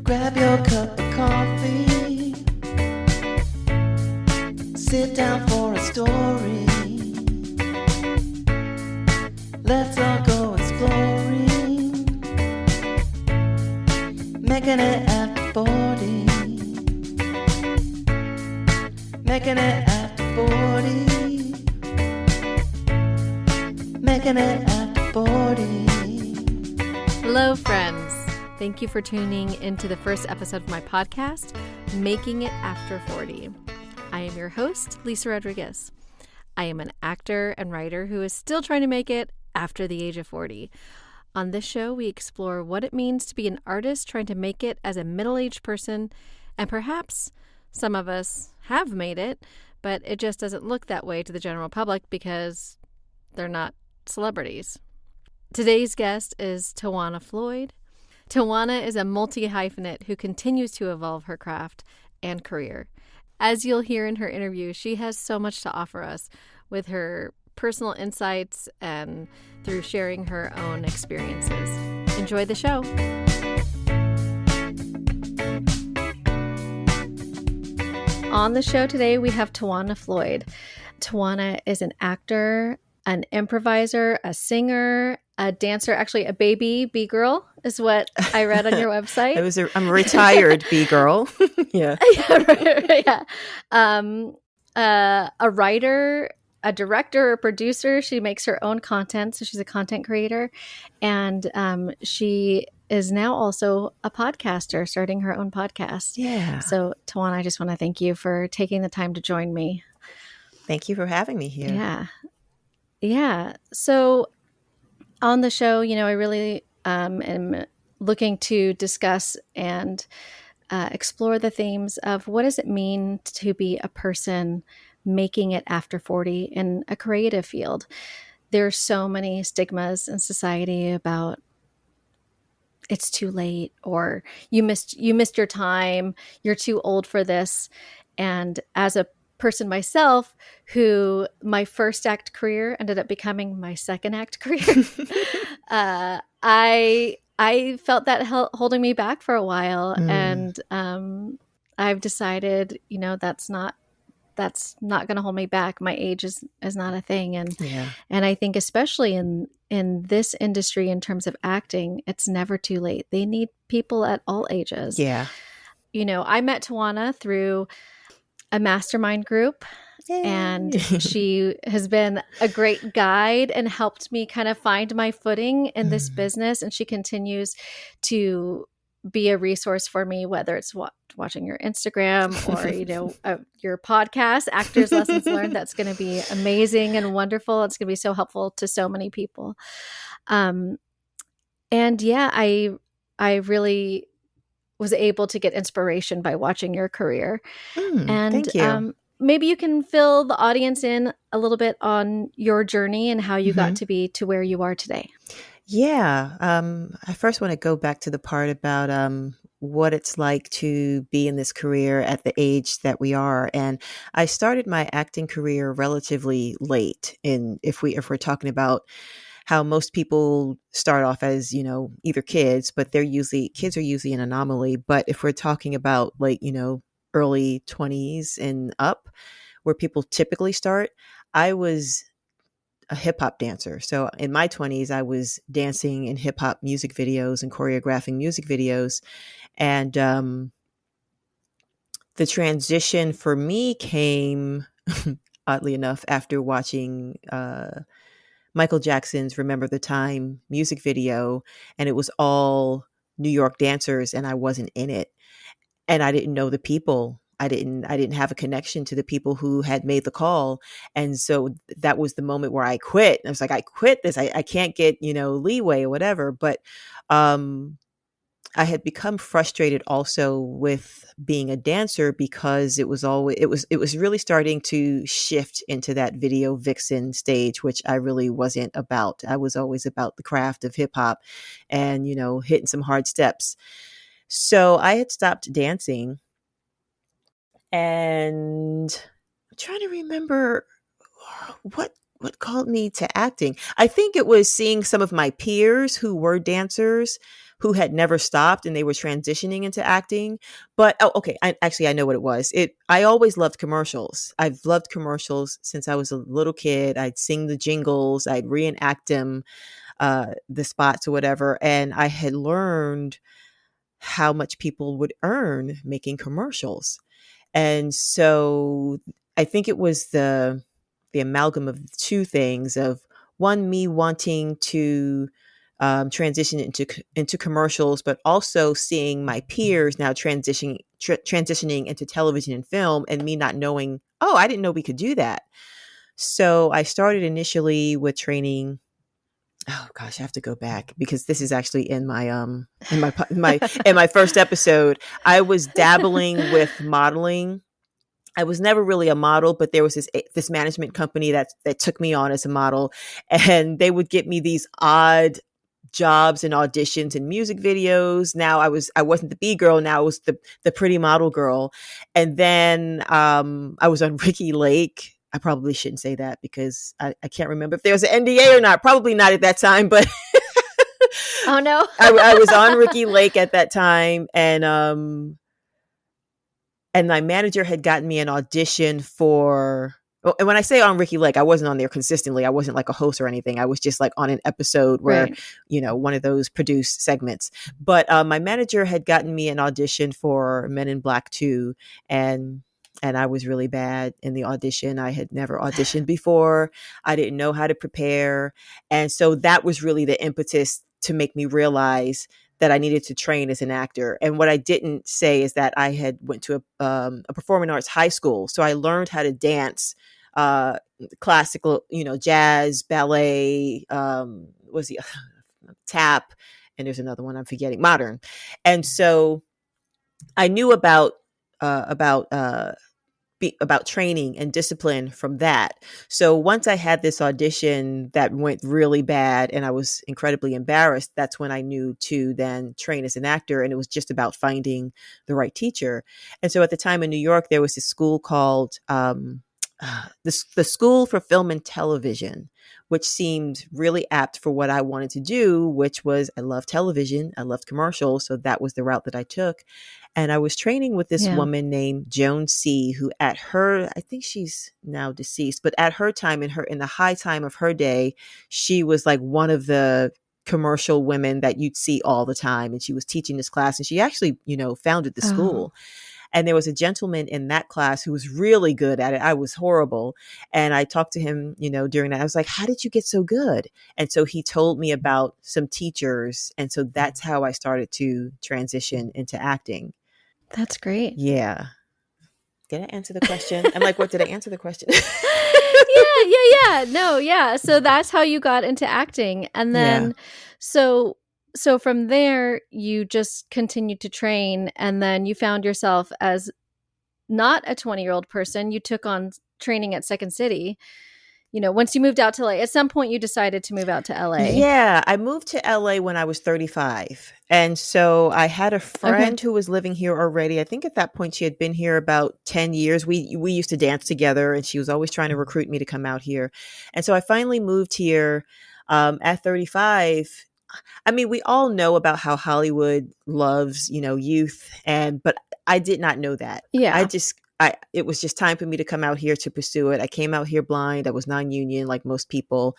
Grab your cup of coffee. Sit down for a story. Let's all go exploring. Making it after 40. Making it after 40. Making it after 40. Hello, friends. Thank you for tuning into the first episode of my podcast, Making It After 40. I am your host, Lisa Rodriguez. I am an actor and writer who is still trying to make it after the age of 40. On this show, we explore what it means to be an artist trying to make it as a middle-aged person, and perhaps some of us have made it, but it just doesn't look that way to the general public because they're not celebrities. Today's guest is Tiwana Floyd. Tiwana is a multi-hyphenate who continues to evolve her craft and career. As you'll hear in her interview, she has so much to offer us with her personal insights and through sharing her own experiences. Enjoy the show. On the show today, we have Tiwana Floyd. Tiwana is an actor, an improviser, a singer, a dancer, actually a baby B-girl is what I read on your website. I'm a retired B-girl. Yeah. Yeah. A writer, a director, a producer. She makes her own content. So she's a content creator. And she is now also a podcaster, starting her own podcast. Yeah. So Tiwana, I just want to thank you for taking the time to join me. Thank you for having me here. Yeah. Yeah. So on the show, I really am looking to discuss and explore the themes of what does it mean to be a person making it after 40 in a creative field. There's so many stigmas in society about it's too late or you missed your time, you're too old for this. And as a person myself who my first act career ended up becoming my second act career, I felt that holding me back for a while. And I've decided, that's not going to hold me back. My age is not a thing. And I think especially in this industry, in terms of acting, it's never too late. They need people at all ages. Yeah. I met Tiwana through a mastermind group. Yay. And she has been a great guide and helped me kind of find my footing in this business. And she continues to be a resource for me, whether it's watching your Instagram or, your podcast, Actors Lessons Learned. That's going to be amazing and wonderful. It's going to be so helpful to so many people. And yeah, I really was able to get inspiration by watching your career. And thank you. Maybe you can fill the audience in a little bit on your journey and how you got to be to where you are today. Yeah. I first want to go back to the part about what it's like to be in this career at the age that we are. And I started my acting career relatively late. If we're talking about how most people start off as, either kids, but kids are usually an anomaly. But if we're talking about early 20s and up, where people typically start, I was a hip hop dancer. So in my 20s, I was dancing in hip hop music videos and choreographing music videos. And the transition for me came, oddly enough, after watching Michael Jackson's Remember the Time music video. And it was all New York dancers and I wasn't in it. And I didn't know the people. I didn't have a connection to the people who had made the call. And so that was the moment where I quit. I was like, I quit this. I can't get, leeway or whatever. But I had become frustrated also with being a dancer because it was really starting to shift into that video vixen stage, which I really wasn't about. I was always about the craft of hip hop and, hitting some hard steps. So I had stopped dancing. And I'm trying to remember what called me to acting. I think it was seeing some of my peers who were dancers who had never stopped and they were transitioning into acting. But okay, I know what it was. I always loved commercials. I've loved commercials since I was a little kid. I'd sing the jingles, I'd reenact them, the spots or whatever, and I had learned how much people would earn making commercials. And so I think it was the amalgam of two things: of one, me wanting to transition into commercials, but also seeing my peers now transitioning into television and film, and me not knowing, oh, I didn't know we could do that. So I started initially with training. Oh gosh, I have to go back because this is actually in my in my first episode. I was dabbling with modeling. I was never really a model, but there was this management company that took me on as a model, and they would get me these odd jobs and auditions and music videos. Now I wasn't the B girl. Now I was the pretty model girl. And then I was on Ricky Lake. I probably shouldn't say that because I can't remember if there was an NDA or not. Probably not at that time, but Oh no. I was on Ricky Lake at that time, and my manager had gotten me an audition for. And when I say on Ricky Lake, I wasn't on there consistently. I wasn't like a host or anything. I was just like on an episode where, Right. one of those produced segments. But my manager had gotten me an audition for Men in Black 2, and I was really bad in the audition. I had never auditioned before. I didn't know how to prepare. And so that was really the impetus to make me realize that I needed to train as an actor. And what I didn't say is that I had went to a performing arts high school. So I learned how to dance, classical, jazz, ballet, was the tap, and there's another one I'm forgetting, modern. And so I knew about training and discipline from that. So once I had this audition that went really bad and I was incredibly embarrassed, that's when I knew to then train as an actor. And it was just about finding the right teacher. And so at the time in New York, there was this school called the School for Film and Television, which seemed really apt for what I wanted to do, which was I love television, I loved commercials. So that was the route that I took. And I was training with this woman named Joan C., who at her, I think she's now deceased, but at her time, in the high time of her day, she was like one of the commercial women that you'd see all the time. And she was teaching this class, and she actually, founded the school. And there was a gentleman in that class who was really good at it. I was horrible. And I talked to him, during that. I was like, how did you get so good? And so he told me about some teachers. And so that's how I started to transition into acting. That's great. Yeah. Did I answer the question? I'm like, what, did I answer the question? Yeah. No, yeah. So that's how you got into acting. And then, so from there, you just continued to train, and then you found yourself as not a 20-year-old person. You took on training at Second City. Once you moved out to LA, at some point you decided to move out to LA. Yeah, I moved to LA when I was 35. And so I had a friend who was living here already. I think at that point she had been here about 10 years. We used to dance together, and she was always trying to recruit me to come out here. And so I finally moved here at 35. I mean, we all know about how Hollywood loves, youth, but I did not know that. Yeah. It was just time for me to come out here to pursue it. I came out here blind. I was non-union like most people.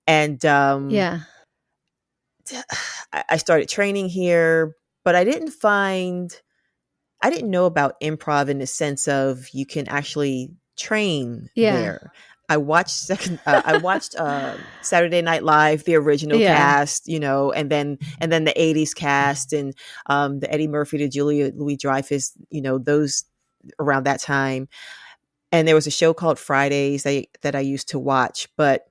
And I started training here, but I didn't know about improv in the sense of you can actually train there. I watched Saturday Night Live, the original cast, and then the 80s cast, and the Eddie Murphy to Julia Louis-Dreyfus, those around that time. And there was a show called Fridays that I used to watch, but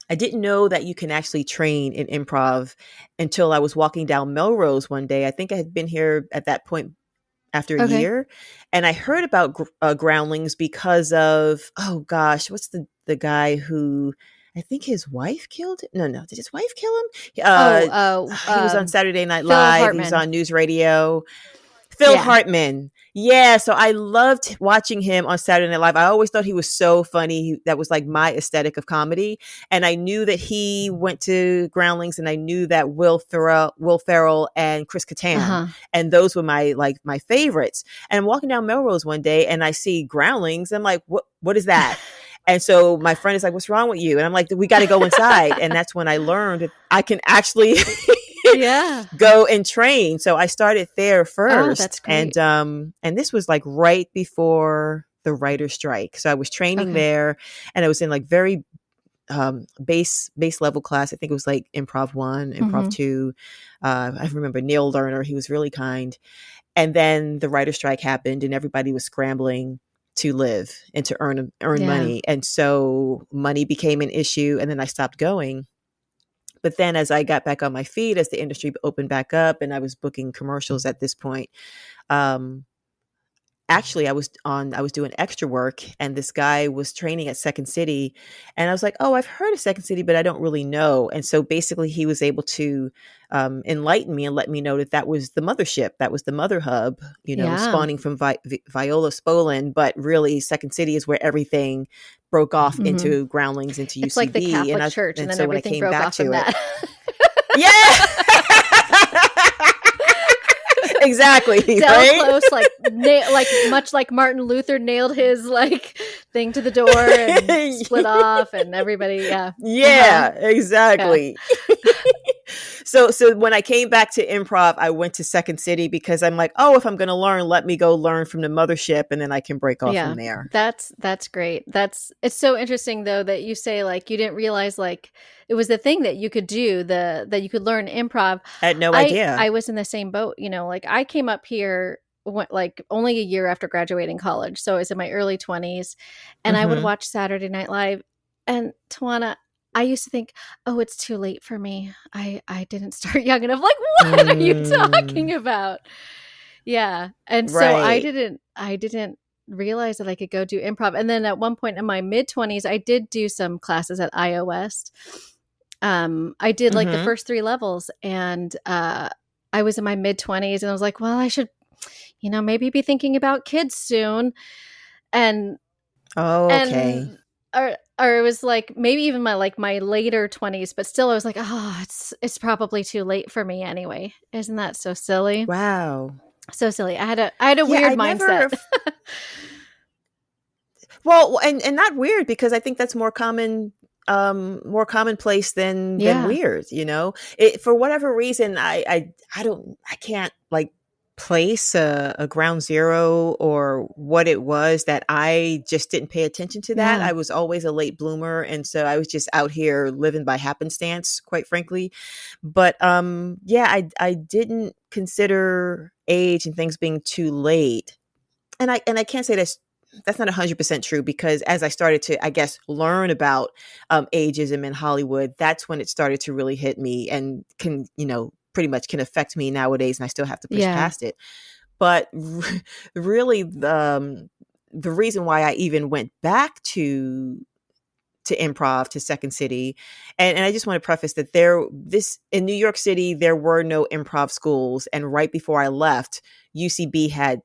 I didn't know that you can actually train in improv until I was walking down Melrose one day. I think I had been here at that point after a year. And I heard about Groundlings because of, oh gosh, what's the guy who, I think his wife killed him? No. Did his wife kill him? He was on Saturday Night Live. He was on News Radio. Phil Yeah. Hartman. Yeah, so I loved watching him on Saturday Night Live. I always thought he was so funny. That was like my aesthetic of comedy. And I knew that he went to Groundlings, and I knew that Will Ferrell and Chris Kattan. Uh-huh. And those were my favorites. And I'm walking down Melrose one day and I see Groundlings. I'm like, what is that? And so my friend is like, what's wrong with you? And I'm like, we got to go inside. And that's when I learned that I can actually Yeah. go and train. So I started there Oh, first. that's great. And this was like right before the writer's strike. So I was training Okay. there, and I was in like very base level class. I think it was like improv 1, improv 2. I remember Neil Lerner, he was really kind. And then the writer's strike happened, and everybody was scrambling to live and to earn Yeah. money. And so money became an issue, and then I stopped going. But then as I got back on my feet, as the industry opened back up and I was booking commercials at this point, actually I was doing extra work, and this guy was training at Second City, and I was like, oh, I've heard of Second City, but I don't really know. And so basically he was able to enlighten me and let me know that that was the mothership, that was the mother hub, Yeah. spawning from Viola Spolin, but really Second City is where everything broke off into Groundlings, into UCB. It's like the Catholic Church, and then so when I everything came broke back off from to it, that. yeah. Exactly. Del Right? Close, like much like Martin Luther nailed his like thing to the door and split off, and everybody, yeah. Yeah, exactly. So when I came back to improv, I went to Second City because I'm like, oh, if I'm going to learn, let me go learn from the mothership, and then I can break off from there. That's great. It's so interesting though that you say like you didn't realize like it was the thing that you could do, that you could learn improv. I had no idea. I was in the same boat, like I came up here like only a year after graduating college, so I was in my early 20s, and I would watch Saturday Night Live, and Tiwana, I used to think, oh, it's too late for me. I didn't start young enough. Like, what are you talking about? Yeah. And so I didn't realize that I could go do improv. And then at one point in my mid-20s, I did do some classes at iOS. I did like the first 3 levels, and I was in my mid-20s, and I was like, well, I should, maybe be thinking about kids soon. And okay. or it was like maybe even my later 20s, but still I was like, oh, it's probably too late for me anyway. Isn't that so silly? Wow. So silly. I had a weird mindset. Well, and not weird, because I think that's more commonplace than weird. For whatever reason, I can't like place a ground zero or what it was that I just didn't pay attention to that. I was always a late bloomer, and so I was just out here living by happenstance, quite frankly. But I didn't consider age and things being too late, and I can't say that's not 100% true, because as I started to, I guess, learn about ageism in Hollywood, that's when it started to really hit me and can, pretty much can affect me nowadays, and I still have to push past it. But really, the reason why I even went back to improv, to Second City, and I just want to preface that in New York City, there were no improv schools, and right before I left, UCB had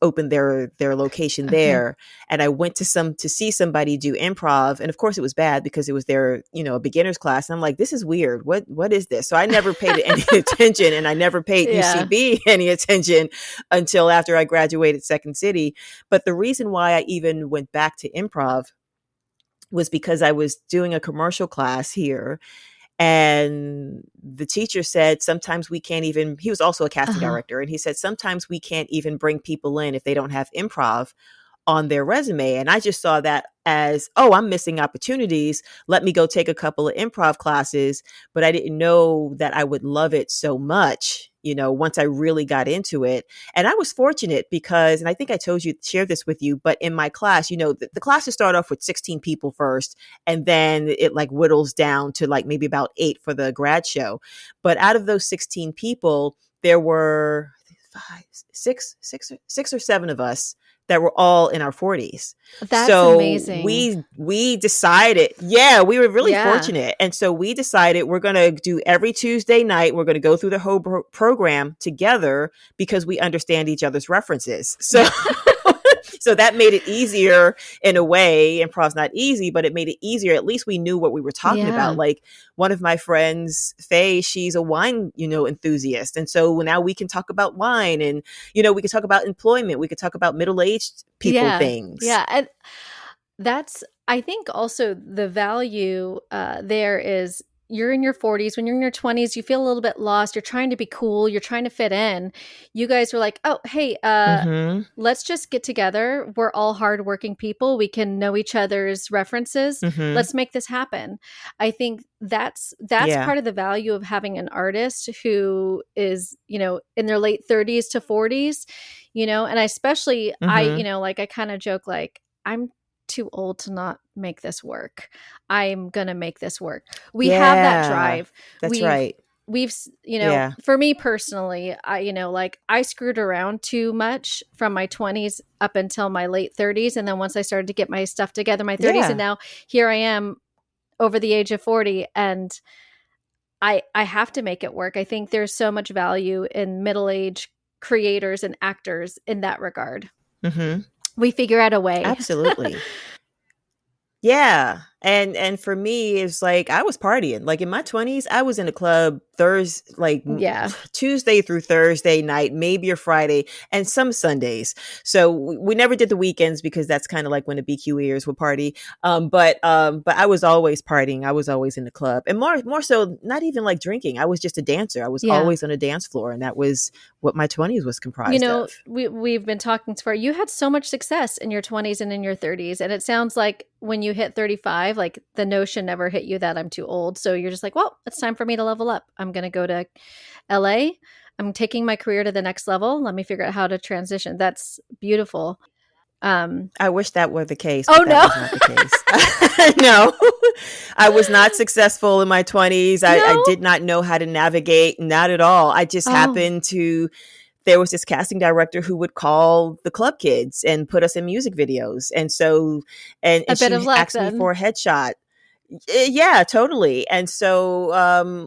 opened their location there, and I went to see somebody do improv, and of course it was bad because it was their a beginner's class, and I'm like, this is weird. What is this? So I never paid it any attention, and I never paid UCB any attention until after I graduated Second City. But the reason why I even went back to improv was because I was doing a commercial class here. And the teacher said, sometimes we can't even, he was also a casting director, and he said, sometimes we can't even bring people in if they don't have improv on their resume. And I just saw that as, oh, I'm missing opportunities. Let me go take a couple of improv classes. But I didn't know that I would love it so much, once I really got into it. And I was fortunate because, and I think I shared this with you, but in my class, the classes start off with 16 people first, and then it like whittles down to like maybe about 8 for the grad show. But out of those 16 people, there were 6 or 7 of us that were all in our 40s. That's So amazing. we decided, yeah, we were really Yeah. fortunate. And so we decided we're going to do every Tuesday night, we're going to go through the whole program together because we understand each other's references. So so that made it easier in a way. Improv's not easy, but it made it easier. At least we knew what we were talking about. Yeah. Like one of my friends, Faye, she's a wine, enthusiast. And so now we can talk about wine and, we can talk about employment. We could talk about middle-aged people Yeah. things. Yeah. And that's, I think also the value there is you're in your 40s. When you're in your 20s, you feel a little bit lost. You're trying to be cool. You're trying to fit in. You guys were like, oh, hey, Mm-hmm. let's just get together. We're all hardworking people. We can know each other's references. Mm-hmm. Let's make this happen. I think that's Yeah. part of the value of having an artist who is, in their late 30s to 40s, and especially Mm-hmm. I kind of joke like, I'm too old to not make this work. I'm going to make this work. We have that Yeah. drive. That's We've right. we've Yeah. for me personally, I screwed around too much from my 20s up until my late 30s, and then once I started to get my stuff together, my 30s, and Yeah. now here I am over the age of 40, and I have to make it work. I think there's so much value in middle-aged creators and actors in that regard. Mm-hmm. We figure out a way. Absolutely. Yeah. And for me, it's like I was partying. Like in my 20s, I was in a club Thursday, like Yeah. Tuesday through Thursday night, maybe a Friday, and some Sundays. So we never did the weekends because that's kind of like when the BQers would party. But I was always partying. I was always in the club, and more so, not even like drinking. I was just a dancer. I was Yeah. always on a dance floor, and that was what my 20s was comprised of. We've been talking so far. You had so much success in your 20s and in your 30s, and it sounds like when you hit 35, like the notion never hit you that I'm too old. So you're just like, well, it's time for me to level up. I'm going to go to LA. I'm taking my career to the next level. Let me figure out how to transition. That's beautiful. I wish that were the case. Oh, But that was not the case. No, I was not successful in my 20s. I No? did not know how to navigate. Not at all. I just Oh. happened to, there was this casting director who would call the club kids and put us in music videos. And so, and A bit she of luck asked me then. for a headshot. Yeah, totally. And so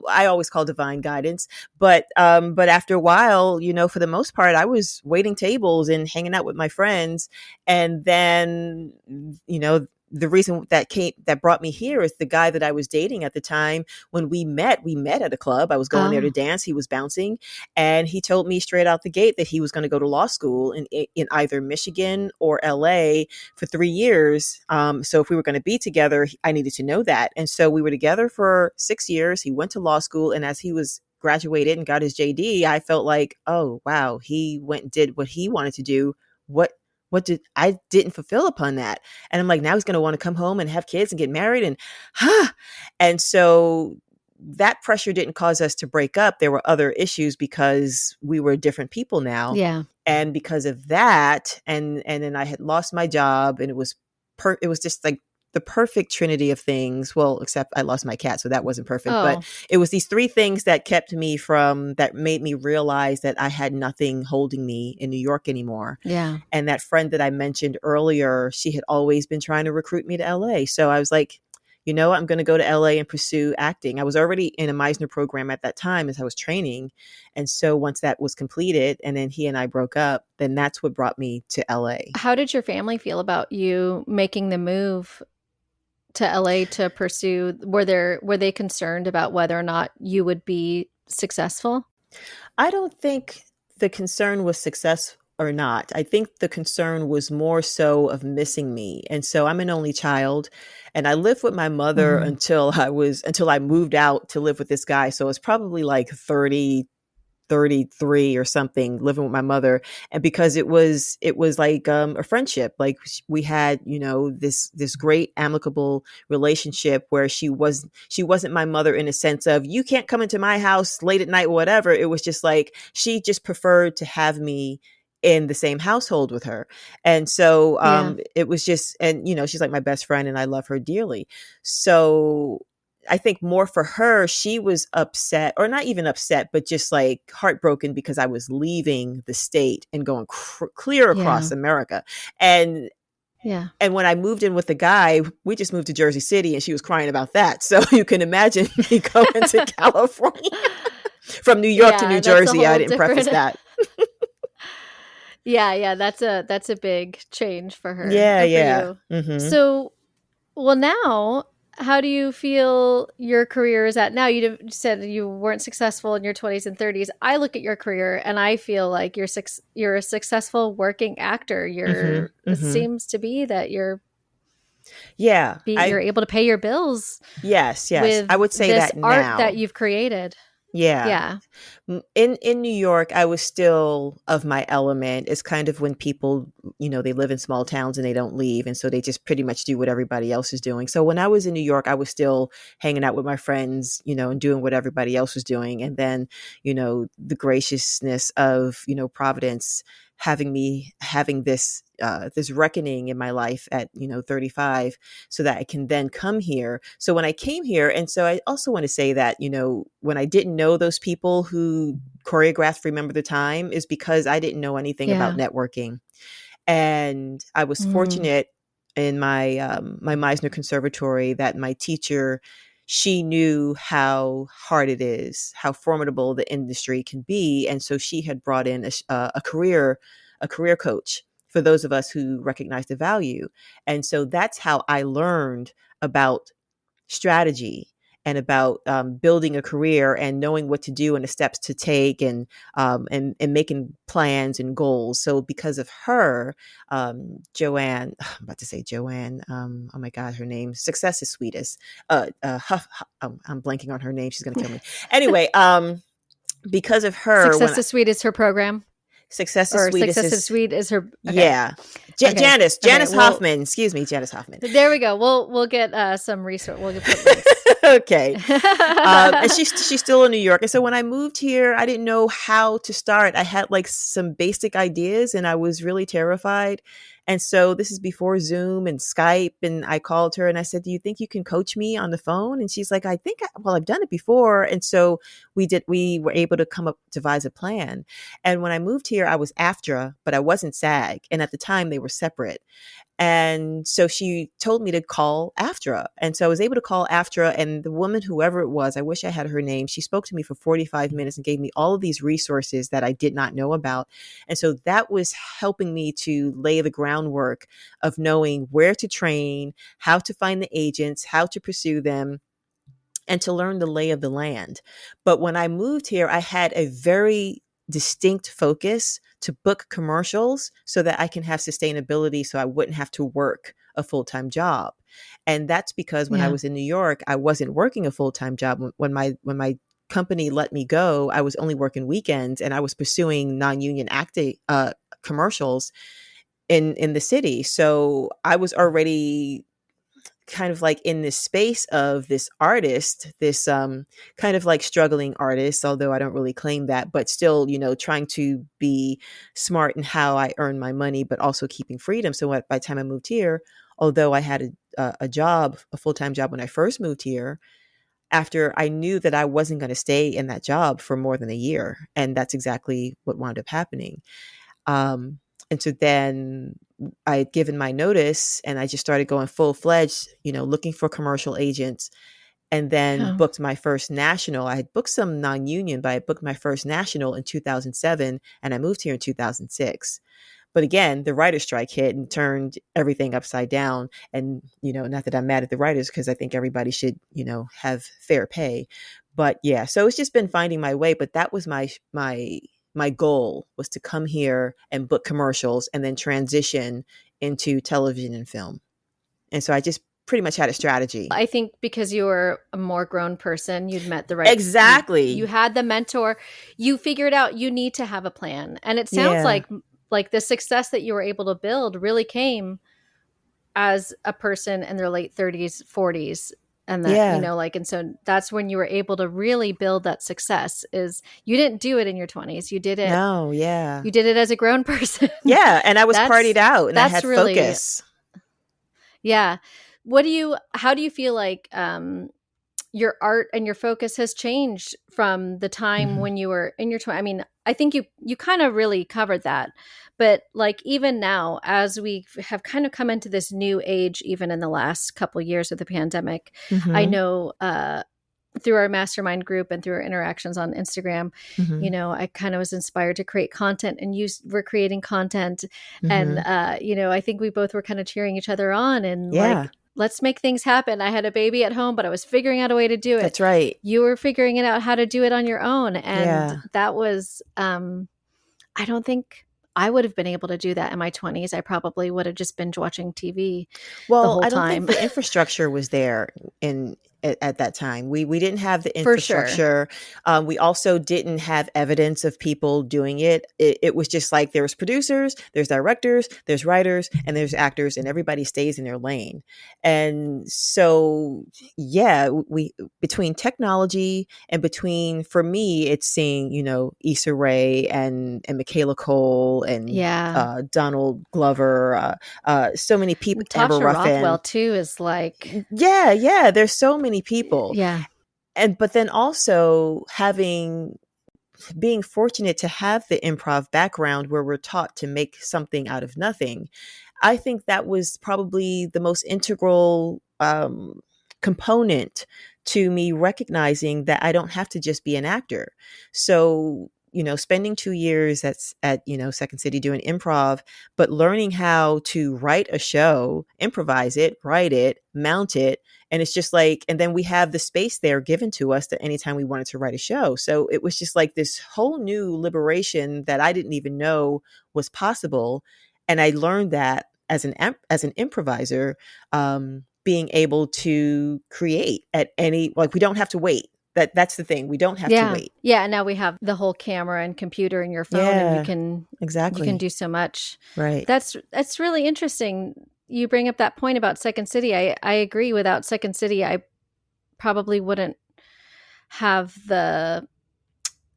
I always call divine guidance, but after a while, for the most part, I was waiting tables and hanging out with my friends. And then, the reason that brought me here is the guy that I was dating at the time. When we met at a club. I was going there to dance. He was bouncing, and he told me straight out the gate that he was going to go to law school in either Michigan or LA for 3 years. So if we were going to be together, I needed to know that. And so we were together for 6 years. He went to law school, and as he was graduated and got his JD, I felt like, oh wow, he went and did what he wanted to do. What did I didn't fulfill upon that? And I'm like, now he's going to want to come home and have kids and get married, and so that pressure didn't cause us to break up. There were other issues because we were different people now. Yeah. And because of that, and then I had lost my job, and it was just like the perfect trinity of things. Well, except I lost my cat, so that wasn't perfect. But it was these 3 things that that made me realize that I had nothing holding me in New York anymore. Yeah. And that friend that I mentioned earlier, she had always been trying to recruit me to LA. So I was like, I'm going to go to LA and pursue acting. I was already in a Meisner program at that time as I was training. And so once that was completed and then he and I broke up, then that's what brought me to LA. How did your family feel about you making the move to LA to pursue? Were they concerned about whether or not you would be successful? I don't think the concern was success or not. I think the concern was more so of missing me. And so I'm an only child, and I lived with my mother until I moved out to live with this guy. So it's probably like 33 or something, living with my mother. And because it was like a friendship, like we had, this great amicable relationship where she wasn't my mother in a sense of, you can't come into my house late at night, whatever. It was just like, she just preferred to have me in the same household with her. And so it was just, and she's like my best friend and I love her dearly. So I think more for her, she was upset, or not even upset, but just like heartbroken because I was leaving the state and going clear Yeah. across America. And Yeah. and when I moved in with the guy, we just moved to Jersey City, and she was crying about that. So you can imagine me going to California from New York to Yeah, New that's a Jersey. I whole didn't preface different. that. Yeah, that's a big change for her. Yeah, Good for yeah. you. Hmm. So, well, now, how do you feel your career is at now? You said you weren't successful in your 20s and 30s. I look at your career and I feel like you're a successful working actor. Hmm. It Hmm. seems to be that Yeah. you're able to pay your bills Yes. I with would say this that art that now. you've created. Yeah. Yeah. In New York, I was still of my element. It's kind of when people, they live in small towns and they don't leave, and so they just pretty much do what everybody else is doing. So when I was in New York, I was still hanging out with my friends, and doing what everybody else was doing. And then, the graciousness of, Providence having this reckoning in my life at 35, so that I can then come here. So when I came here, and so I also want to say that, when I didn't know those people who choreographed Remember the Time, is because I didn't know anything about Yeah. networking. And I was Mm. fortunate in my Meisner Conservatory that my teacher, she knew how hard it is, how formidable the industry can be, and so she had brought in a career coach for those of us who recognize the value. And so that's how I learned about strategy and about building a career and knowing what to do and the steps to take, and making plans and goals. So because of her, Joanne, I'm about to say Joanne. Oh my God, her name, Success is Sweetest. I'm blanking on her name. She's gonna kill me. Anyway, because of her, Success is Sweet is her program, Success is or Sweetest Success is is, Sweet is her. Okay. yeah, Okay. Okay. Janice Well, Hoffman. Excuse me, Janice Hoffman. there we go. We'll get some resource. We'll put links. Okay. And she's still in New York. And so when I moved here, I didn't know how to start. I had like some basic ideas and I was really terrified. And so this is before Zoom and Skype. And I called her and I said, "Do you think you can coach me on the phone?" And she's like, well, I've done it before. And so we were able to devise a plan. And when I moved here, I was AFTRA, but I wasn't SAG. And at the time they were separate. And so she told me to call AFTRA. And so I was able to call AFTRA, and the woman, whoever it was, I wish I had her name, she spoke to me for 45 minutes and gave me all of these resources that I did not know about. And so that was helping me to lay the groundwork of knowing where to train, how to find the agents, how to pursue them, and to learn the lay of the land. But when I moved here, I had a very distinct focus to book commercials so that I can have sustainability, so I wouldn't have to work a full-time job. And that's because when I Yeah. was in New York, I wasn't working a full-time job. When my company let me go, I was only working weekends, and I was pursuing non-union acting commercials in the city. So I was already kind of like in this space of this artist, this kind of like struggling artist, although I don't really claim that, but still, trying to be smart in how I earn my money, but also keeping freedom. So by the time I moved here, although I had a job, a full-time job when I first moved here, after I knew that I wasn't going to stay in that job for more than a year. And that's exactly what wound up happening. Um, and so then I had given my notice and I just started going full fledged, looking for commercial agents, and then Yeah. booked my first national. I had booked some non-union, but I booked my first national in 2007 and I moved here in 2006. But again, the writer's strike hit and turned everything upside down. And, not that I'm mad at the writers, because I think everybody should, have fair pay. But yeah, so it's just been finding my way. But that was my goal, was to come here and book commercials and then transition into television and film. And so I just pretty much had a strategy. I think because you were a more grown person, you'd met the right. You Exactly. had the mentor. You figured out you need to have a plan, and it sounds Yeah. like the success that you were able to build really came as a person in their late 30s, 40s. And that, Yeah. and so that's when you were able to really build that success. Is you didn't do it in your 20s. No. Yeah. You did it as a grown person. Yeah. And I was That's partied out and I that's had really, focus. yeah. How do you feel like your art and your focus has changed from the time when you were in your 20s. I mean, I think you kind of really covered that. But like even now, as we have kind of come into this new age, even in the last couple of years of the pandemic, I Mm-hmm. know through our mastermind group and through our interactions on Instagram, Mm-hmm. I kind of was inspired to create content, and we're creating content. And, Mm-hmm. I think we both were kind of cheering each other on and Yeah, like, let's make things happen. I had a baby at home, but I was figuring out a way to do it. that's right. You were figuring it out how to do it on your own. And Yeah. that was, I don't think I would have been able to do that in my 20s. I probably would have just binge watching TV the Well, whole I don't think time. the infrastructure was there in at that time. We didn't have the For sure. infrastructure. We also didn't have evidence of people doing it. It was just like there was producers, there's directors, there's writers, and there's actors, and everybody stays in their lane. And so, yeah, we between technology and between for me, it's seeing Issa Rae and Michaela Cole and Yeah. Donald Glover. So many people, Amber Natasha Rothwell Ruffin. too is like, Yeah, there's so many people. yeah, But then also being fortunate to have the improv background where we're taught to make something out of nothing. I think that was probably the most integral component to me recognizing that I don't have to just be an actor. So, spending 2 years at Second City doing improv, but learning how to write a show, improvise it, write it, mount it. And it's just like, and then we have the space there given to us that anytime we wanted to write a show. So it was just like this whole new liberation that I didn't even know was possible. And I learned that as an improviser, being able to create at any, like, we don't have to wait. That's the thing. We don't have to yeah, wait. yeah. And now we have the whole camera and computer and your phone, and you Yeah, can exactly. do so much. Right. That's really interesting. You bring up that point about Second City. I agree. Without Second City, I probably wouldn't have the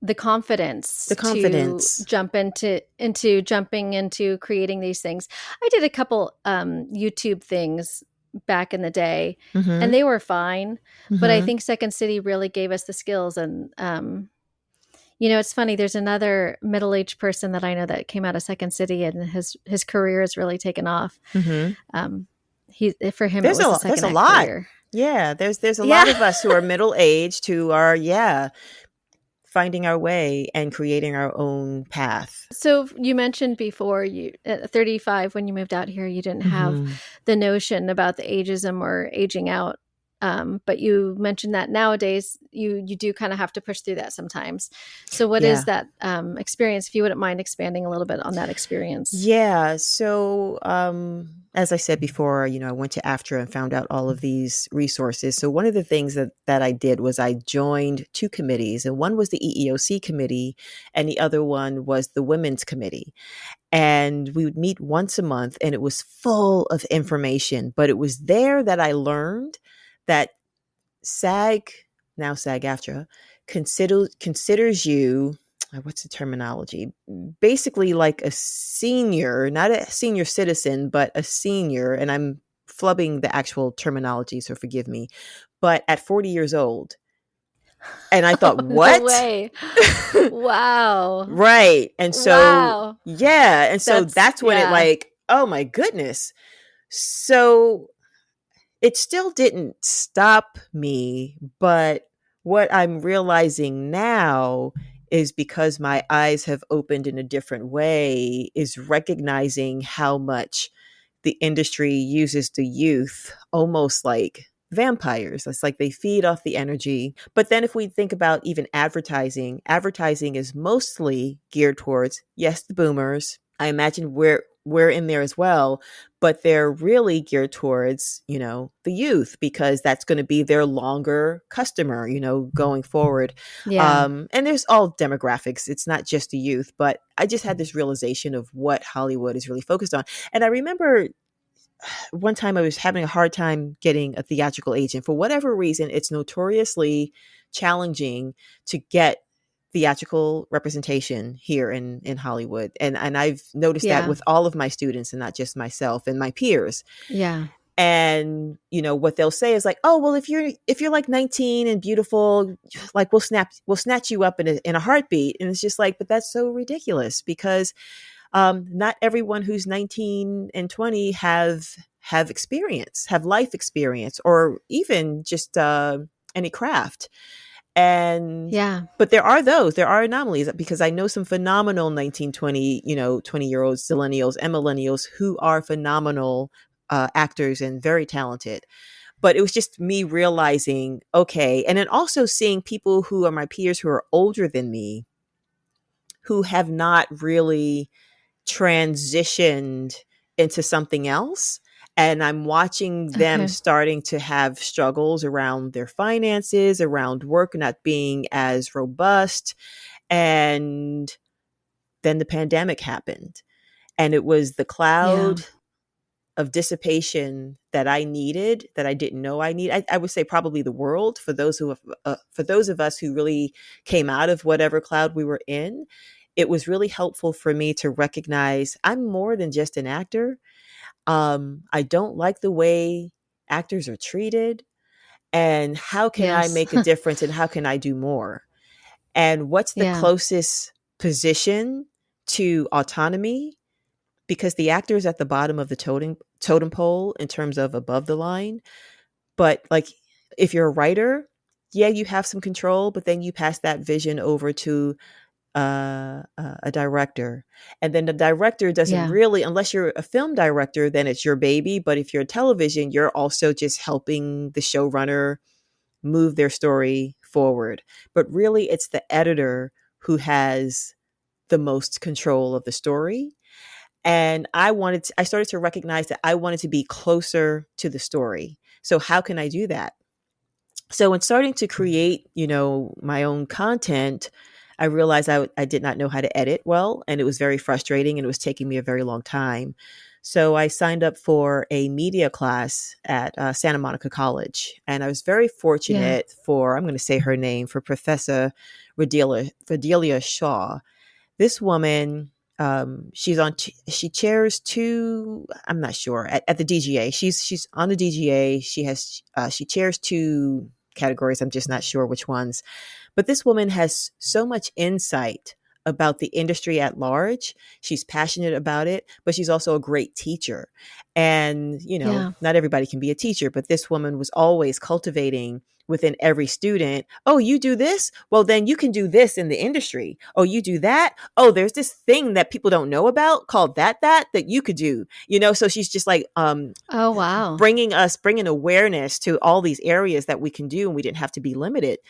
The confidence to confidence. jump into jumping into creating these things. I did a couple YouTube things back in the day, and Mm-hmm. they were fine, but I Mm-hmm. think Second City really gave us the skills. And it's funny, there's another middle-aged person that I know that came out of Second City, and his career has really taken off. Mm-hmm. For him it was a There's second a act lot. career. Yeah, there's a lot Yeah. of us who are middle aged who are, finding our way and creating our own path. So you mentioned before, you at 35 when you moved out here, you didn't have Mm-hmm. the notion about the ageism or aging out. But you mentioned that nowadays you do kind of have to push through that sometimes. So what is Yeah. that experience? If you wouldn't mind expanding a little bit on that experience. Yeah. So, as I said before, I went to AFTRA and found out all of these resources. So one of the things that I did was I joined two committees, and one was the EEOC committee, and the other one was the Women's Committee. And we would meet once a month, and it was full of information. But it was there that I learned that SAG, now SAG-AFTRA, considers you, what's the terminology? Basically like a senior, not a senior citizen, but a senior, and I'm flubbing the actual terminology, so forgive me, but at 40 years old. And I thought, No what? way. Wow. Right. And so, Wow. yeah. And so that's when it, Yeah. like, oh my goodness. So it still didn't stop me, but what I'm realizing now is, because my eyes have opened in a different way, is recognizing how much the industry uses the youth almost like vampires. It's like they feed off the energy. But then if we think about even advertising is mostly geared towards, yes, the boomers. I imagine we're in there as well, but they're really geared towards, the youth, because that's going to be their longer customer, going forward. Yeah. And there's all demographics. It's not just the youth, but I just had this realization of what Hollywood is really focused on. And I remember one time I was having a hard time getting a theatrical agent. For whatever reason, it's notoriously challenging to get theatrical representation here in Hollywood. And I've noticed that Yeah. with all of my students, and not just myself and my peers. Yeah. And what they'll say is like, oh well, if you're like 19 and beautiful, like we'll snatch you up in a heartbeat. And it's just like, but that's so ridiculous, because not everyone who's 19 and 20 have experience, have life experience, or even just any craft. And Yeah. but there are anomalies, because I know some phenomenal 19, 20, 20-year-olds, millennials and millennials who are phenomenal actors and very talented. But it was just me realizing, okay, and then also seeing people who are my peers who are older than me, who have not really transitioned into something else. And I'm watching them Okay. starting to have struggles around their finances, around work not being as robust. And then the pandemic happened. And it was the Yeah. cloud of dissipation that I needed, that I didn't know I need. I would say probably the world, for those for those of us who really came out of whatever cloud we were in. It was really helpful for me to recognize I'm more than just an actor. I don't like the way actors are treated, and how can I Yes. make a difference, and how can I do more? And what's the Yeah. closest position to autonomy? Because the actor is at the bottom of the totem pole in terms of above the line. But like, if you're a writer, yeah, you have some control, but then you pass that vision over to a director. And then the director doesn't Yeah. really, unless you're a film director, then it's your baby. But if you're television, you're also just helping the showrunner move their story forward. But really, it's the editor who has the most control of the story. And I started to recognize that I wanted to be closer to the story. So how can I do that? So in starting to create, my own content, I realized I did not know how to edit well, and it was very frustrating, and it was taking me a very long time. So I signed up for a media class at Santa Monica College, and I was very Yeah. fortunate for, I'm going to say her name, for Professor Rodelia Shaw. This woman, she chairs two, I'm not sure, at the DGA. She's on the DGA. She chairs two categories. I'm just not sure which ones. But this woman has so much insight about the industry at large. She's passionate about it, but she's also a great teacher. And, Yeah. not everybody can be a teacher, but this woman was always cultivating within every student. Oh, you do this? Well, then you can do this in the industry. Oh, you do that? Oh, there's this thing that people don't know about called that you could do. So she's just like Oh, wow. bringing awareness to all these areas that we can do, and we didn't have to be limited.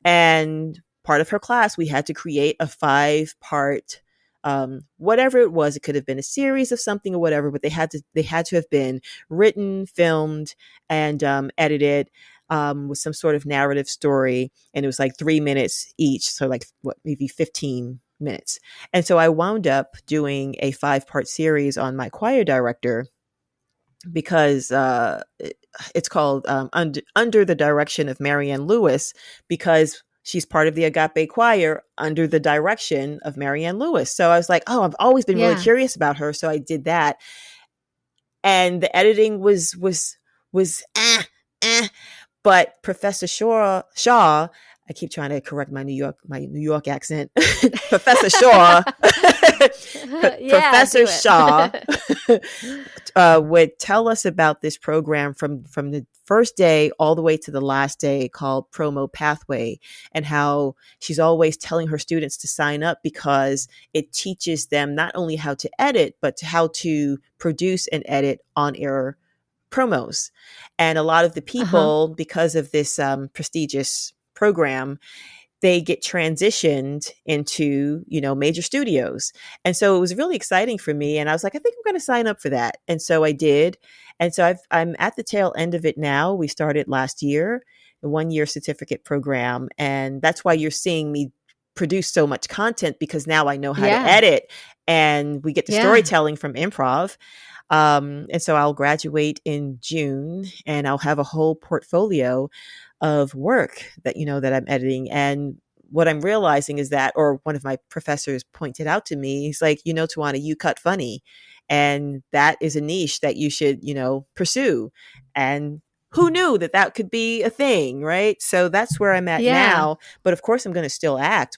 And part of her class, we had to create a 5-part whatever it was. It could have been a series of something or whatever, but they had to have been written, filmed, and edited with some sort of narrative story. And it was like 3 minutes each, so like maybe 15 minutes. And so I wound up doing a 5-part series on my choir director, because it's called Under the Direction of Marianne Lewis, because she's part of the Agape Choir under the direction of Marianne Lewis. So I was like, oh, I've always been really Yeah. curious about her. So I did that. And the editing was but Professor Shaw, I keep trying to correct my New York accent. Professor Shaw, Yeah, do Professor Shaw it. would tell us about this program from the first day all the way to the last day, called Promo Pathway, and how she's always telling her students to sign up, because it teaches them not only how to edit, but how to produce and edit on-air promos. And a lot of the Uh-huh. people, because of this prestigious program, they get transitioned into, major studios. And so it was really exciting for me. And I was like, I think I'm going to sign up for that. And so I did. And so I'm at the tail end of it now. We started last year, the 1-year certificate program. And that's why you're seeing me produce so much content, because now I know how to Yeah. edit, and we get the Yeah. storytelling from improv. And so I'll graduate in June, and I'll have a whole portfolio of work that I'm editing. And what I'm realizing is that, or one of my professors pointed out to me, he's like, Tawana, you cut funny. And that is a niche that you should, pursue. And who knew that that could be a thing, right? So that's where I'm at Yeah. now. But of course, I'm going to still act.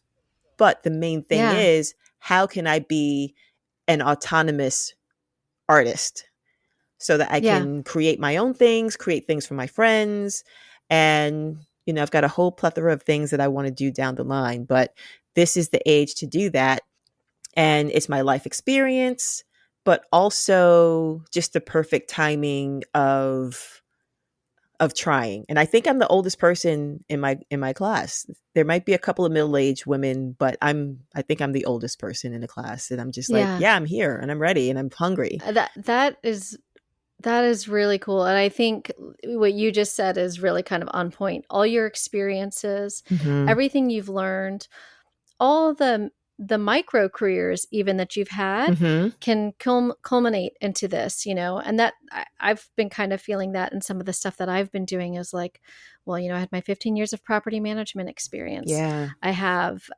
But the main thing Yeah. is, how can I be an autonomous artist so that I Yeah. can create my own things, create things for my friends. And, I've got a whole plethora of things that I want to do down the line. But this is the age to do that. And it's my life experience, but also just the perfect timing of trying. And I think I'm the oldest person in my class. There might be a couple of middle-aged women, but I think I'm the oldest person in the class. And I'm just like, Yeah. yeah, I'm here and I'm ready and I'm hungry. That is really cool. And I think what you just said is really kind of on point. All your experiences, everything you've learned, all the micro careers even that you've had can culminate into this, and that I've been kind of feeling that in some of the stuff that I've been doing is like, well, I had my 15 years of property management experience. Yeah. I have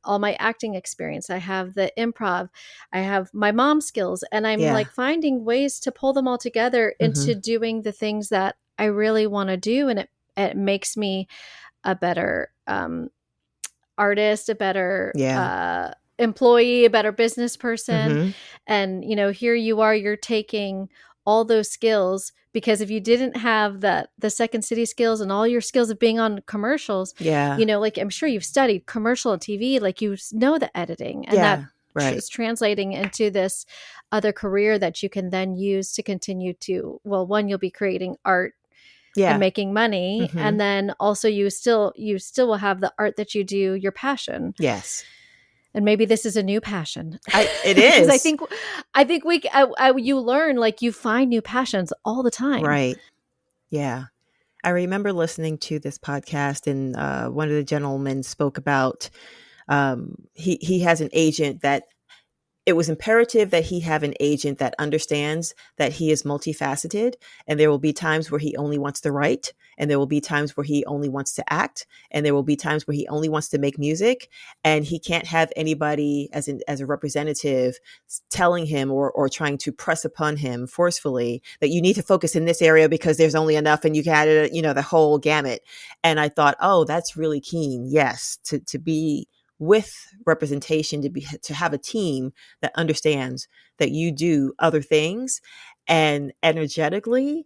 all my acting experience. I have the improv. I have my mom skills. And I'm like finding ways to pull them all together into doing the things that I really want to do. And it makes me a better artist, a better employee, a better business person. And, here you are, you're taking all those skills, because if you didn't have the Second City skills and all your skills of being on commercials, like I'm sure you've studied commercial and TV, like you know the editing, and that is translating into this other career that you can then use to continue to, well, one, you'll be creating art and making money. And then also you still will have the art that you do, your passion. Yes. And maybe this is a new passion. It is. Because I think you learn, like you find new passions all the time. Right. Yeah. I remember listening to this podcast, and one of the gentlemen spoke about he has an agent that it was imperative that he have an agent that understands that he is multifaceted, and there will be times where he only wants to write, and there will be times where he only wants to act, and there will be times where he only wants to make music, and he can't have anybody as a representative telling him or trying to press upon him forcefully that you need to focus in this area because there's only enough and you got the whole gamut. And I thought, oh, that's really keen. Yes, to be with representation, to have a team that understands that you do other things, and energetically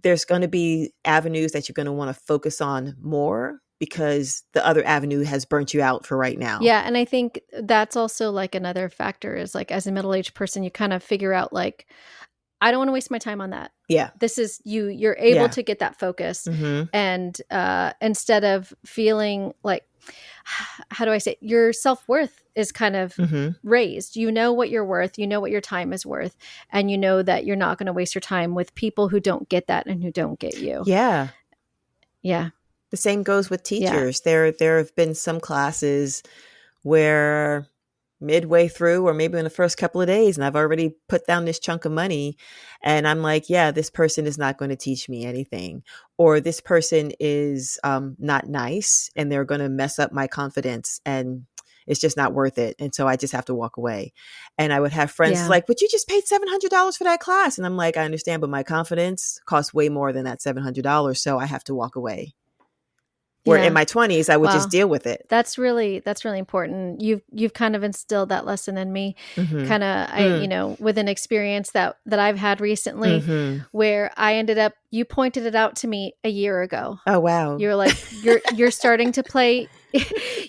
there's going to be avenues that you're going to want to focus on more because the other avenue has burnt you out for right now. Yeah. And I think that's also like another factor is like, as a middle-aged person, you kind of figure out like, I don't want to waste my time on that. Yeah. This is you're able to get that focus. And instead of feeling like, how do I say, your self-worth is kind of raised. You know what you're worth. You know what your time is worth. And you know that you're not going to waste your time with people who don't get that and who don't get you. Yeah. Yeah. The same goes with teachers. Yeah. There have been some classes where midway through, or maybe in the first couple of days, and I've already put down this chunk of money, and I'm like, yeah, this person is not going to teach me anything, or this person is not nice and they're going to mess up my confidence, and it's just not worth it. And so I just have to walk away. And I would have friends like, but you just paid $700 for that class. And I'm like, I understand, but my confidence costs way more than that $700. So I have to walk away. Where in my 20s, I would just deal with it. That's really important. You've kind of instilled that lesson in me, kind of, with an experience that I've had recently, where I ended up. You pointed it out to me a year ago. Oh wow! You're like you're starting to play.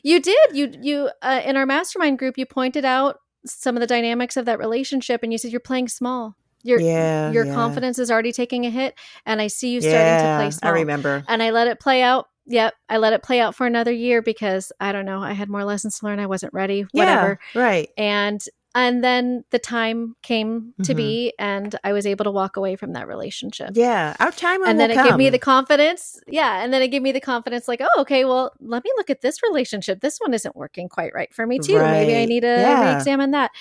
You did. You in our mastermind group, you pointed out some of the dynamics of that relationship, and you said you're playing small. Your confidence is already taking a hit, and I see you starting to play small. I remember, and I let it play out. Yep. I let it play out for another year because I don't know. I had more lessons to learn. I wasn't ready, whatever. Yeah, right. And then the time came to be, and I was able to walk away from that relationship. Yeah. Our time will come. And then it gave me the confidence. Yeah. And then it gave me the confidence like, oh, okay, well, let me look at this relationship. This one isn't working quite right for me too. Right. Maybe I need to re-examine that.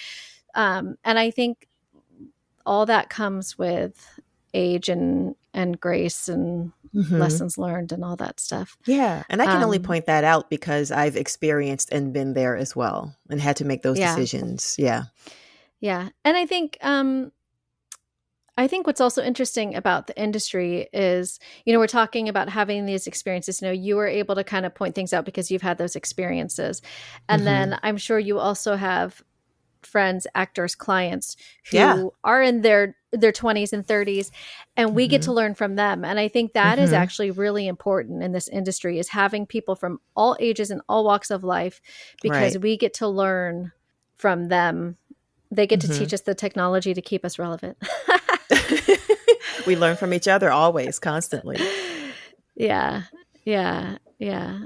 And I think all that comes with age and grace and lessons learned and all that stuff. Yeah. And I can only point that out because I've experienced and been there as well and had to make those decisions. Yeah. Yeah. And I think what's also interesting about the industry is, we're talking about having these experiences. You were able to kind of point things out because you've had those experiences. And Hmm. then I'm sure you also have friends, actors, clients Yeah. who are in their 20s and 30s, and we get to Hmm. learn from them. And I think that is Hmm. actually really important in this industry, is having people from all ages and all walks of life, because Right. we get to learn from them. They get to Hmm. teach us the technology to keep us relevant. We learn from each other always, constantly. Yeah. Yeah. Yeah.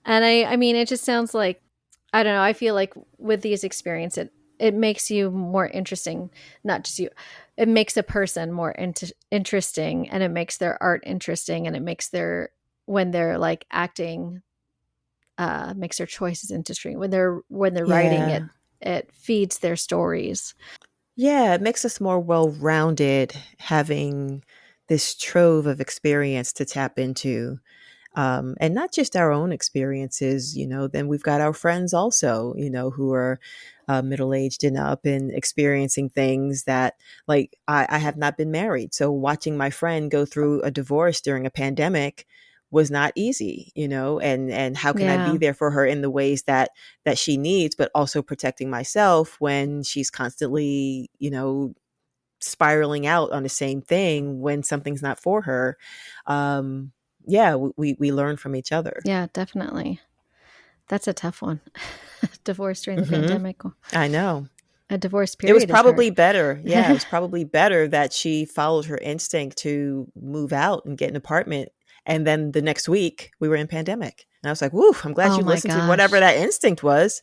And I mean, it just sounds like, I don't know, I feel like with these experiences, it makes you more interesting, not just you. It makes a person more interesting, and it makes their art interesting, and it makes when they're like acting, makes their choices interesting. When they're writing it, Yeah. it feeds their stories. Yeah, it makes us more well-rounded having this trove of experience to tap into. And not just our own experiences, then we've got our friends also, who are middle-aged and up and experiencing things that, like, I have not been married. So watching my friend go through a divorce during a pandemic was not easy, and how can I be Yeah. there for her in the ways that she needs, but also protecting myself when she's constantly, spiraling out on the same thing when something's not for her. Um, yeah, we learn from each other. Yeah, definitely. That's a tough one. Divorce during the Hmm. pandemic. I know. A divorce It was period is hard. probably better. Yeah, it was probably better that she followed her instinct to move out and get an apartment. And then the next week we were in pandemic. And I was like, woo, I'm glad Oh you my listened to whatever gosh. that instinct was.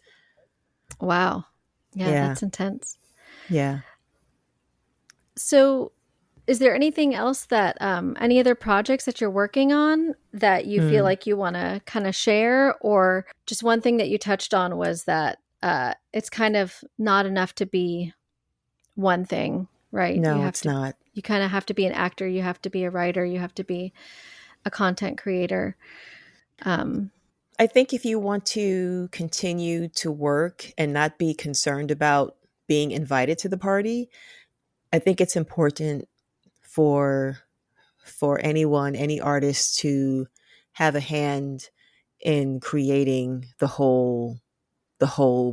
Wow. Yeah, Yeah. that's intense. Yeah. So, is there anything else any other projects that you're working on that you feel Mm. like you want to kind of share? Or just one thing that you touched on was that it's kind of not enough to be one thing, right? No, it's not. You kind of have to be an actor, you have to be a writer, you have to be a content creator. Um, I think if you want to continue to work and not be concerned about being invited to the party, I think it's important for anyone, any artist, to have a hand in creating the whole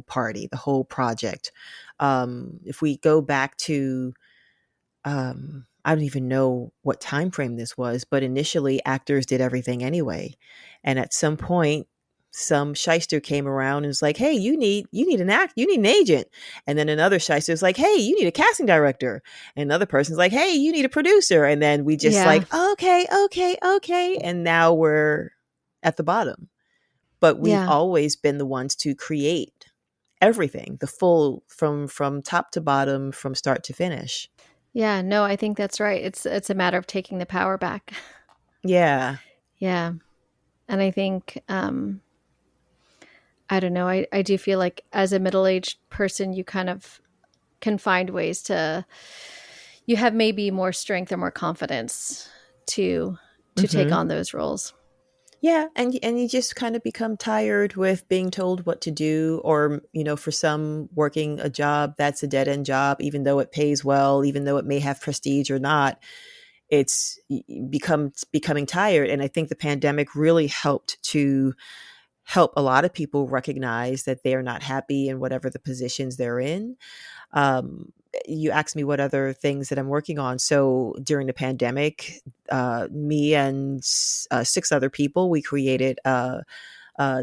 party, the whole project. If we go back to, I don't even know what time frame this was, but initially actors did everything anyway, and at some point, some shyster came around and was like, "Hey, you need you need an agent," and then another shyster was like, "Hey, you need a casting director," and another person's like, "Hey, you need a producer," and then we just yeah, like, "Okay, okay, okay," and now we're at the bottom. But we've yeah, always been the ones to create everything, the full, from top to bottom, from start to finish. yeah. No, I think that's right. It's a matter of taking the power back. Yeah. Yeah, and I think I don't know. I do feel like as a middle aged person, you kind of can find ways you have maybe more strength or more confidence to take Hmm. on those roles. Yeah, and you just kind of become tired with being told what to do, or for some, working a job that's a dead end job, even though it pays well, even though it may have prestige or not. It's becoming tired, and I think the pandemic really helped to help a lot of people recognize that they are not happy in whatever the positions they're in. Um, you asked me what other things that I'm working on. So during the pandemic, me and six other people, we created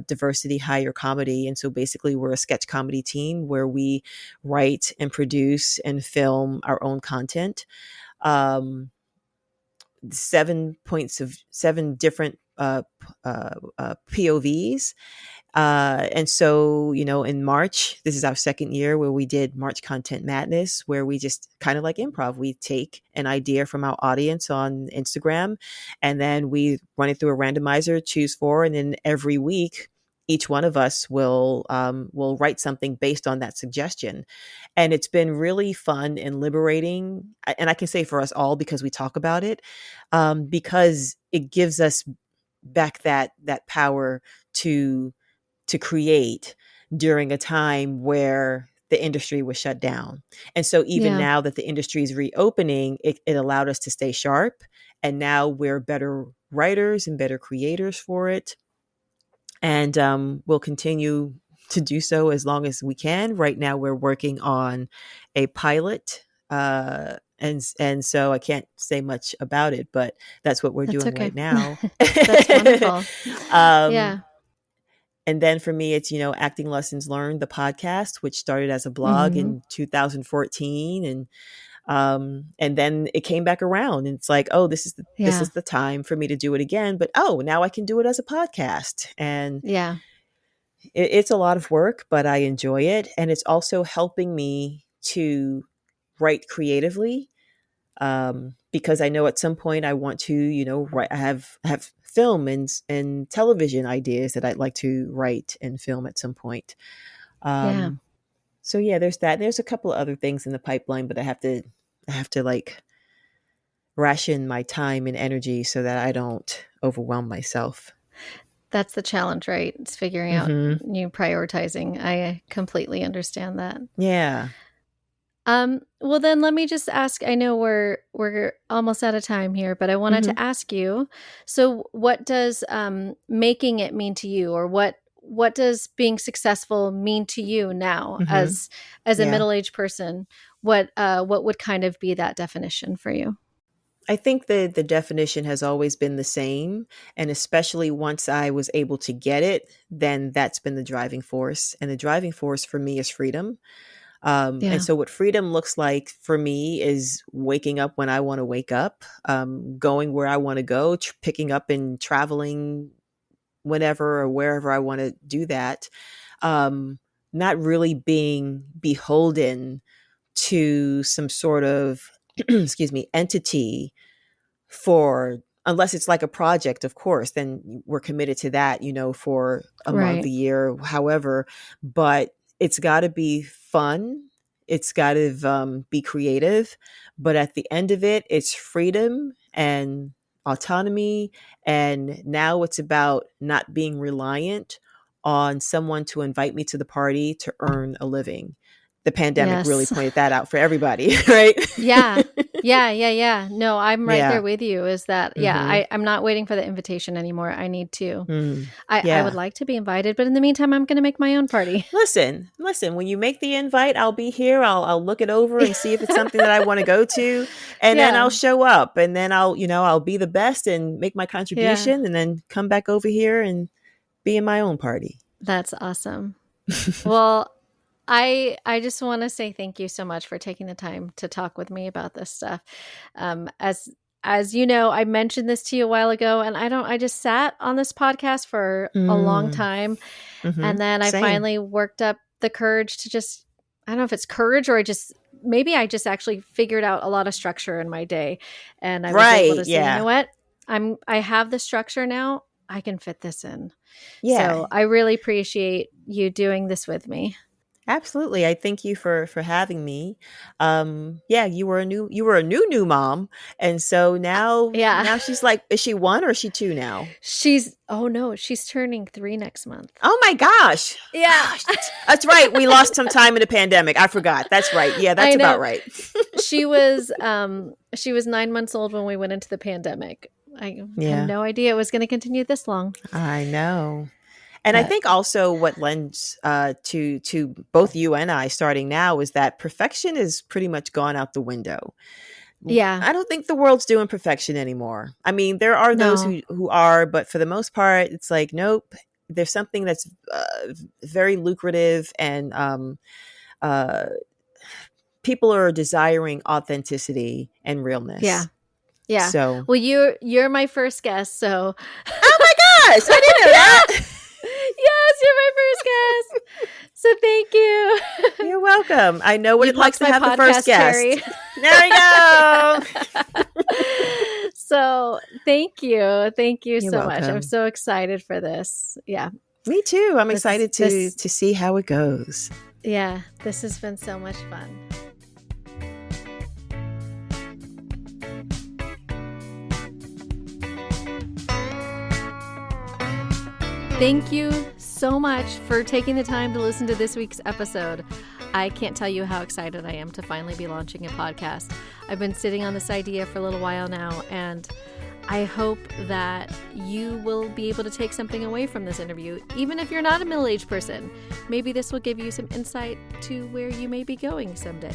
diversity hire comedy. And so basically, we're a sketch comedy team where we write and produce and film our own content. Um, 7 different POVs. And so, in March, this is our second year where we did March Content Madness, where we just kind of like improv. We take an idea from our audience on Instagram, and then we run it through a randomizer, choose four, and then every week, each one of us will write something based on that suggestion. And it's been really fun and liberating. And I can say for us all, because we talk about it, because it gives us back that power to create during a time where the industry was shut down. And so even Yeah. now that the industry is reopening, it allowed us to stay sharp. And now we're better writers and better creators for it. And we'll continue to do so as long as we can. Right now, we're working on a pilot. And so I can't say much about it, but that's what we're That's doing okay. right now. That's wonderful. um, Yeah. and then for me, it's, Acting Lessons Learned, the podcast, which started as a blog Mm-hmm. in 2014. And then it came back around, and it's like, oh, this Yeah. is the time for me to do it again. But now I can do it as a podcast. And Yeah. it's a lot of work, but I enjoy it. And it's also helping me to write creatively. Because I know at some point I want to, write. I have film and television ideas that I'd like to write and film at some point. Yeah. So yeah, there's that. There's a couple of other things in the pipeline, but I have to like ration my time and energy so that I don't overwhelm myself. That's the challenge, right? It's figuring out new prioritizing. I completely understand that. Yeah. Well then let me just ask, I know we're almost out of time here, but I wanted to ask you, so what does making it mean to you, or what does being successful mean to you now as a Yeah. middle-aged person? What would kind of be that definition for you? I think the definition has always been the same. And especially once I was able to get it, then that's been the driving force. And the driving force for me is freedom. Yeah. And so what freedom looks like for me is waking up when I want to wake up, going where I want to go, picking up and traveling whenever or wherever I want to do that. Not really being beholden to some sort of, entity unless it's like a project, of course, then we're committed to that, for a month, a year, however, but it's got to be fun. It's got to be creative. But at the end of it, it's freedom and autonomy. And now it's about not being reliant on someone to invite me to the party to earn a living. The pandemic really pointed that out for everybody, right? Yeah. No, I'm right there with you, is that, I'm not waiting for the invitation anymore. I need to. I would like to be invited, but in the meantime, I'm going to make my own party. Listen, when you make the invite, I'll be here. I'll look it over and see if it's something that I want to go to. And then I'll show up, and then I'll be the best and make my contribution, and then come back over here and be in my own party. That's awesome. Well, I just want to say thank you so much for taking the time to talk with me about this stuff. As you know, I mentioned this to you a while ago, and I just sat on this podcast for a long time. And then I finally worked up the courage to just, I don't know if it's courage or maybe I just actually figured out a lot of structure in my day. And I was able to say, you know what? I have the structure now. I can fit this in. Yeah. So I really appreciate you doing this with me. Absolutely. I thank you for having me. You were a new mom. And so now she's like, is she 1 or is she 2 now? She's turning 3 next month. Oh my gosh. Yeah. That's right. We lost some time in the pandemic. I forgot. That's right. Yeah, that's about right. She was 9 months old when we went into the pandemic. I had no idea it was going to continue this long. I know. And I think also what lends to both you and I starting now is that perfection is pretty much gone out the window. Yeah. I don't think the world's doing perfection anymore. I mean, there are those who are, but for the most part, it's like, nope, there's something that's very lucrative, and people are desiring authenticity and realness. Yeah. Yeah. So, well, you're my first guest, so. Oh my gosh, I didn't know that. Yes, you're my first guest. So thank you. You're welcome. I know what it likes to have the first guest. Terry. There you go. So thank you. Thank you You're so welcome. much. I'm so excited for this. Yeah. Me too. I'm excited to see how it goes. Yeah. This has been so much fun. Thank you so much for taking the time to listen to this week's episode. I can't tell you how excited I am to finally be launching a podcast. I've been sitting on this idea for a little while now, and I hope that you will be able to take something away from this interview, even if you're not a middle-aged person. Maybe this will give you some insight to where you may be going someday.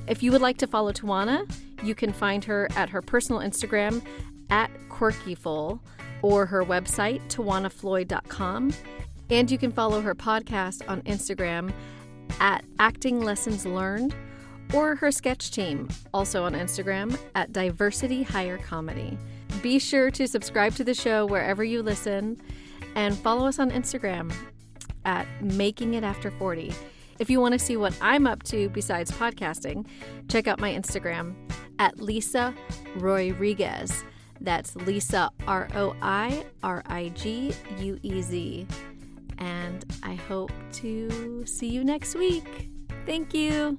If you would like to follow Tiwana, you can find her at her personal Instagram at quirkyful or her website, tiwanafloyd.com. And you can follow her podcast on Instagram at Acting Lessons Learned, or her sketch team, also on Instagram, at Diversity Higher Comedy. Be sure to subscribe to the show wherever you listen, and follow us on Instagram at Making It After 40. If you want to see what I'm up to besides podcasting, check out my Instagram at Lisa Royriguez. That's Lisa Royriguez. And I hope to see you next week. Thank you.